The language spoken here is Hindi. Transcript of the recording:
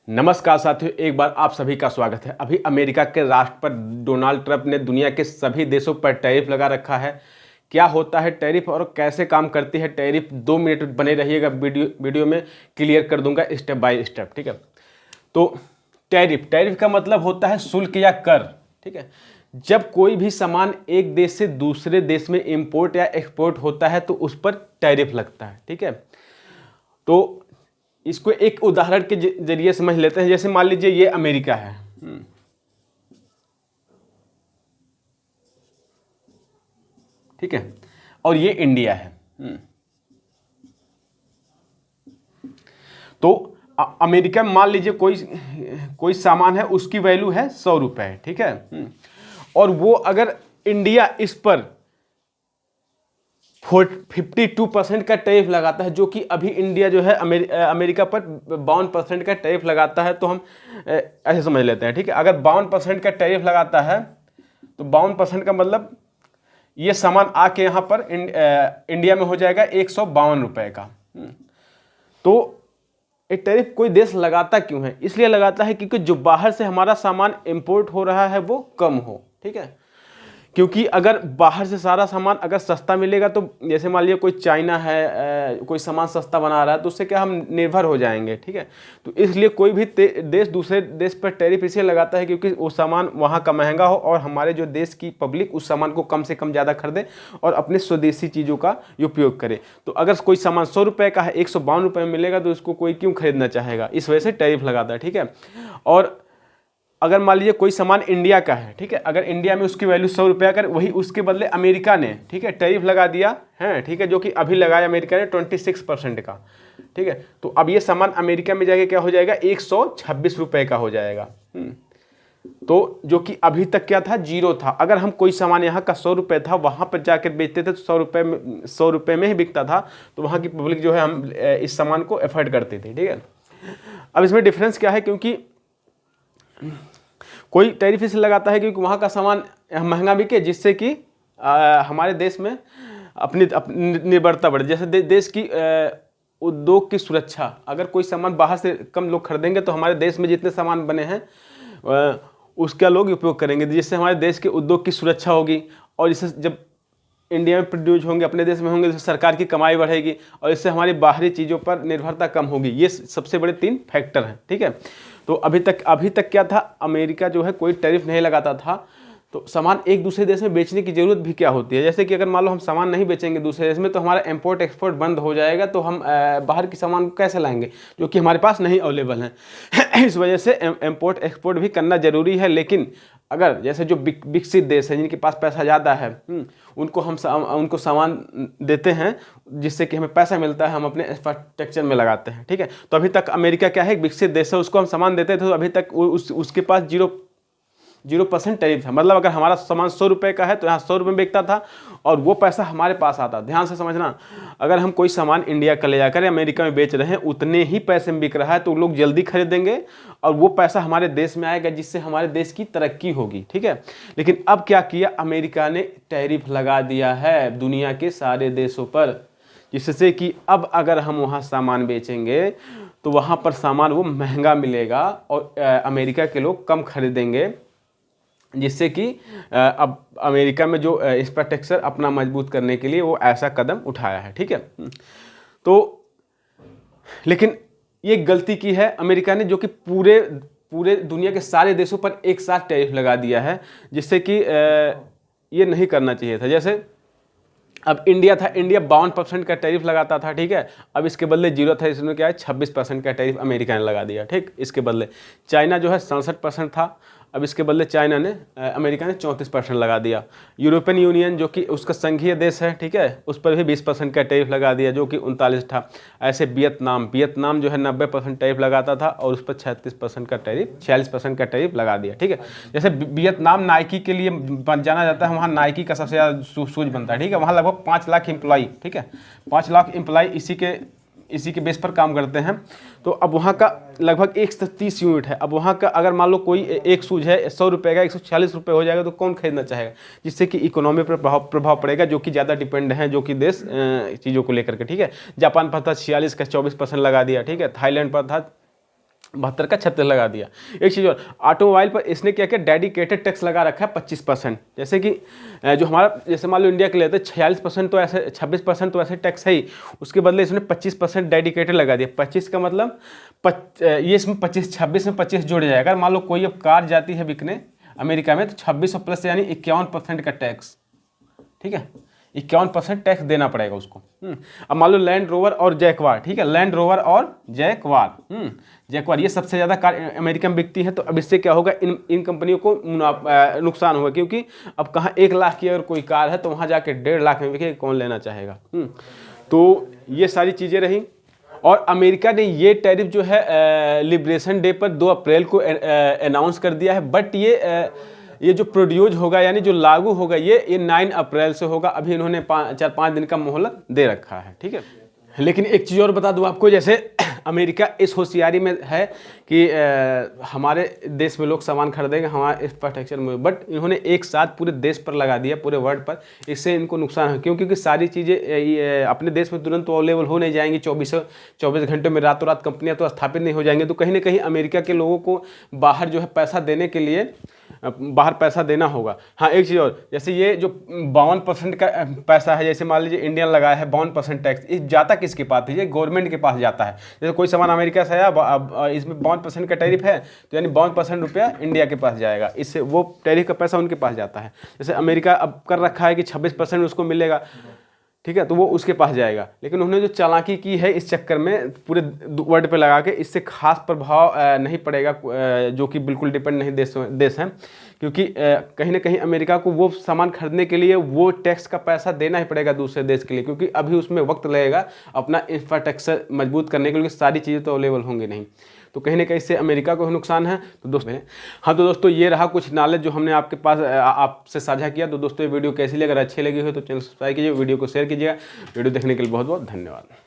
नमस्कार साथियों, एक बार आप सभी का स्वागत है। अभी अमेरिका के राष्ट्रपति डोनाल्ड ट्रंप ने दुनिया के सभी देशों पर टैरिफ लगा रखा है। क्या होता है टैरिफ और कैसे काम करती है टैरिफ, 2 मिनट बने रहिएगा, वीडियो में क्लियर कर दूंगा स्टेप बाय स्टेप। ठीक है, तो टैरिफ का मतलब होता है शुल्क या कर। ठीक है, जब कोई भी सामान एक देश से दूसरे देश में इंपोर्ट या एक्सपोर्ट होता है तो उस पर टैरिफ लगता है। ठीक है, तो इसको एक उदाहरण के जरिए समझ लेते हैं। जैसे मान लीजिए ये अमेरिका है, ठीक है, और ये इंडिया है। तो अमेरिका में मान लीजिए कोई सामान है, उसकी वैल्यू है 100 रुपए। ठीक है, और वो अगर इंडिया इस पर 52% का टैरिफ लगाता है, जो कि अभी इंडिया जो है अमेरिका पर 52% का टैरिफ लगाता है, तो हम ऐसे समझ लेते हैं। ठीक है, अगर 52% का टैरिफ लगाता है तो 52% का मतलब ये सामान आके यहाँ पर इंडिया में हो जाएगा 152 रुपए का। तो ये टैरिफ कोई देश लगाता क्यों है? इसलिए लगाता है क्योंकि जो बाहर से हमारा सामान इंपोर्ट हो रहा है वो कम हो। ठीक है, क्योंकि अगर बाहर से सारा सामान अगर सस्ता मिलेगा तो जैसे मान लीजिए कोई चाइना है, कोई सामान सस्ता बना रहा है, तो उससे क्या हम निर्भर हो जाएंगे। ठीक है, तो इसलिए कोई भी देश दूसरे देश पर टैरिफ इसलिए लगाता है क्योंकि वो सामान वहाँ का महंगा हो और हमारे जो देश की पब्लिक उस सामान को कम से कम ज़्यादा खरीदे और अपने स्वदेशी चीज़ों का उपयोग करे। तो अगर कोई सामान 100 रुपये का है, 152 रुपये में मिलेगा, तो उसको कोई क्यों खरीदना चाहेगा? इस वजह से टैरिफ लगाता है। ठीक है, और अगर मान लीजिए कोई सामान इंडिया का है, ठीक है, अगर इंडिया में उसकी वैल्यू 100 रुपया कर, वही उसके बदले अमेरिका ने, ठीक है, टैरिफ लगा दिया है, ठीक है, जो कि अभी लगाया अमेरिका ने 26% का। ठीक है, तो अब ये सामान अमेरिका में जाके क्या हो जाएगा? 126 रुपये का हो जाएगा। तो जो कि अभी तक क्या था? जीरो था। अगर हम कोई सामान यहाँ का 100 रुपये था, वहाँ पर जाकर बेचते थे तो 100 रुपये में ही बिकता था, तो वहाँ की पब्लिक जो है हम इस सामान को एफर्ड करते थे। ठीक है, अब इसमें डिफरेंस क्या है? क्योंकि कोई टैरिफ इसलिए लगाता है क्योंकि वहाँ का सामान महंगा बिके, जिससे कि हमारे देश में अपनी निर्भरता बढ़े। जैसे देश की उद्योग की सुरक्षा, अगर कोई सामान बाहर से कम लोग खरीदेंगे तो हमारे देश में जितने सामान बने हैं उसका लोग उपयोग करेंगे, जिससे हमारे देश के उद्योग की सुरक्षा होगी। और इससे जब इंडिया में प्रोड्यूस होंगे, अपने देश में होंगे, तो सरकार की कमाई बढ़ेगी और इससे हमारी बाहरी चीज़ों पर निर्भरता कम होगी। ये सबसे बड़े 3 फैक्टर हैं। ठीक है, तो अभी तक क्या था? अमेरिका जो है कोई टैरिफ नहीं लगाता था, तो सामान एक दूसरे देश में बेचने की ज़रूरत भी क्या होती है? जैसे कि अगर मान लो हम सामान नहीं बेचेंगे दूसरे देश में, तो हमारा इंपोर्ट एक्सपोर्ट बंद हो जाएगा, तो हम बाहर की सामान को कैसे लाएंगे जो कि हमारे पास नहीं अवेलेबल है। इस वजह से इंपोर्ट एक्सपोर्ट भी करना ज़रूरी है। लेकिन अगर जैसे जो विकसित देश है, जिनके पास पैसा ज़्यादा है, उनको सामान देते हैं जिससे कि हमें पैसा मिलता है, हम अपने इंफ्रास्ट्रक्चर में लगाते हैं। ठीक है, तो अभी तक अमेरिका क्या है? विकसित देश है, उसको हम सामान देते थे, तो अभी तक उसके पास 0% टैरिफ था। मतलब अगर हमारा सामान 100 रुपये का है तो यहाँ 100 रुपये में बिकता था और वो पैसा हमारे पास आता। ध्यान से समझना, अगर हम कोई सामान इंडिया का ले जाकर अमेरिका में बेच रहे हैं, उतने ही पैसे में बिक रहा है, तो लोग जल्दी खरीदेंगे और वो पैसा हमारे देश में आएगा, जिससे हमारे देश की तरक्की होगी। ठीक है, लेकिन अब क्या किया? अमेरिका ने टैरिफ लगा दिया है दुनिया के सारे देशों पर, जिससे कि अब अगर हम वहाँ सामान बेचेंगे तो वहाँ पर सामान वो महंगा मिलेगा और अमेरिका के लोग कम खरीदेंगे, जिससे कि अब अमेरिका में जो इंफ्रास्ट्रक्चर अपना मजबूत करने के लिए वो ऐसा कदम उठाया है। ठीक है, तो लेकिन ये गलती की है अमेरिका ने, जो कि पूरे दुनिया के सारे देशों पर एक साथ टैरिफ लगा दिया है, जिससे कि ये नहीं करना चाहिए था। जैसे अब इंडिया था, इंडिया 52% का टैरिफ लगाता था। ठीक है, अब इसके बदले 0 था, इसमें क्या है? 26% का टैरिफ अमेरिका ने लगा दिया। ठीक, इसके बदले चाइना जो है 67% था, अब इसके बदले अमेरिका ने 34% लगा दिया। यूरोपियन यूनियन जो कि उसका संघीय देश है, ठीक है, उस पर भी 20% का टैरिफ लगा दिया, जो कि 39 था। ऐसे वियतनाम जो है 90% टैरिफ लगाता था और उस पर 46% का टैरिफ लगा दिया। ठीक है, जैसे वियतनाम नाइकी के लिए जाना जाता है, वहाँ नाइकी का सबसे ज़्यादा शूज बनता है। ठीक है, वहाँ लगभग 5 लाख एम्प्लॉई, ठीक है, 5 लाख एम्प्लॉई इसी के बेस पर काम करते हैं। तो अब वहाँ का लगभग 130 यूनिट है। अब वहाँ का अगर मान लो कोई एक शूज है 100 रुपये का, 140 रुपये हो जाएगा, तो कौन खरीदना चाहेगा? जिससे कि इकोनॉमी पर प्रभाव पड़ेगा, जो कि ज़्यादा डिपेंड है जो कि देश चीज़ों को लेकर के। ठीक है, जापान पर था 46 का 24% लगा दिया। ठीक है, थाईलैंड पर था 72 का 36 लगा दिया। एक चीज़ और, ऑटोमोबाइल पर इसने क्या किया, डेडिकेटेड टैक्स लगा रखा है 25%। जैसे कि जो हमारा, जैसे मान लो इंडिया के लिए तो 46% तो ऐसे, 26% तो ऐसे टैक्स है ही, उसके बदले इसने 25% डेडिकेटेड लगा दिया। 25 का मतलब ये इसमें 25, 26 में 25 जोड़ जाएगा। अगर मान लो कोई अब कार जाती है बिकने अमेरिका में, तो 26 प्लस यानी 51% का टैक्स, ठीक है, 51% टैक्स देना पड़ेगा उसको। अब मान लो लैंड रोवर और जैकवार, ठीक है, लैंड रोवर और जैकवार, जैकवार ये सबसे ज़्यादा कार अमेरिका में बिकती है। तो अब इससे क्या होगा, इन कंपनियों को नुकसान होगा, क्योंकि अब कहाँ 1 लाख की अगर कोई कार है तो वहाँ जाके 1.5 लाख में बिके, कौन लेना चाहेगा। तो ये सारी चीज़ें रही। और अमेरिका ने ये टैरिफ जो है लिबरेशन डे पर 2 अप्रैल को अनाउंस कर दिया है, बट ये जो प्रोड्यूस होगा यानी जो लागू होगा ये 9 अप्रैल से होगा। अभी इन्होंने 4-5 दिन का मोहलत दे रखा है, ठीक है। लेकिन एक चीज़ और बता दूं आपको, जैसे अमेरिका इस होशियारी में है कि हमारे देश में लोग सामान खरीदेंगे हमारे इंफ्रास्ट्रक्चर में, बट इन्होंने एक साथ पूरे देश पर लगा दिया, पूरे वर्ल्ड पर। इससे इनको नुकसान है, क्योंकि सारी चीज़ें अपने देश में तुरंत तो अवेलेबल हो नहीं जाएंगी। 24 घंटे में रातों रात कंपनियाँ तो स्थापित नहीं हो जाएंगी। तो कहीं ना कहीं अमेरिका के लोगों को बाहर जो है पैसा देने के लिए बाहर पैसा देना होगा। हाँ, एक चीज़ और, जैसे ये जो 52% का पैसा है, जैसे मान लीजिए इंडियन लगाया है 52% टैक्स, ये जाता किसके पास है, ये गवर्नमेंट के पास जाता है। जैसे कोई सामान अमेरिका से आया, इसमें 52% का टैरिफ है, तो यानी 52% रुपया इंडिया के पास जाएगा, इससे वो टैरिफ का पैसा उनके पास जाता है। जैसे अमेरिका अब कर रखा है कि 26% उसको मिलेगा, ठीक है, तो वो उसके पास जाएगा। लेकिन उन्होंने जो चालाकी की है इस चक्कर में पूरे वर्ल्ड पे लगा के, इससे खास प्रभाव नहीं पड़ेगा, जो कि बिल्कुल डिपेंड नहीं देश हैं, क्योंकि कहीं ना कहीं अमेरिका को वो सामान खरीदने के लिए वो टैक्स का पैसा देना ही पड़ेगा दूसरे देश के लिए, क्योंकि अभी उसमें वक्त लगेगा अपना इंफ्रास्ट्रक्चर मजबूत करने के लिए, सारी चीज़ें तो अवेलेबल होंगी नहीं। तो कहीं ना कहीं इससे अमेरिका को नुकसान है। तो दोस्तों, हाँ, तो दोस्तों ये रहा कुछ नॉलेज जो हमने आपके पास आपसे साझा किया। तो दोस्तों ये वीडियो कैसी लगी, अगर अच्छी लगी हो तो चैनल सब्सक्राइब कीजिए, वीडियो को शेयर कीजिएगा। वीडियो देखने के लिए बहुत बहुत धन्यवाद।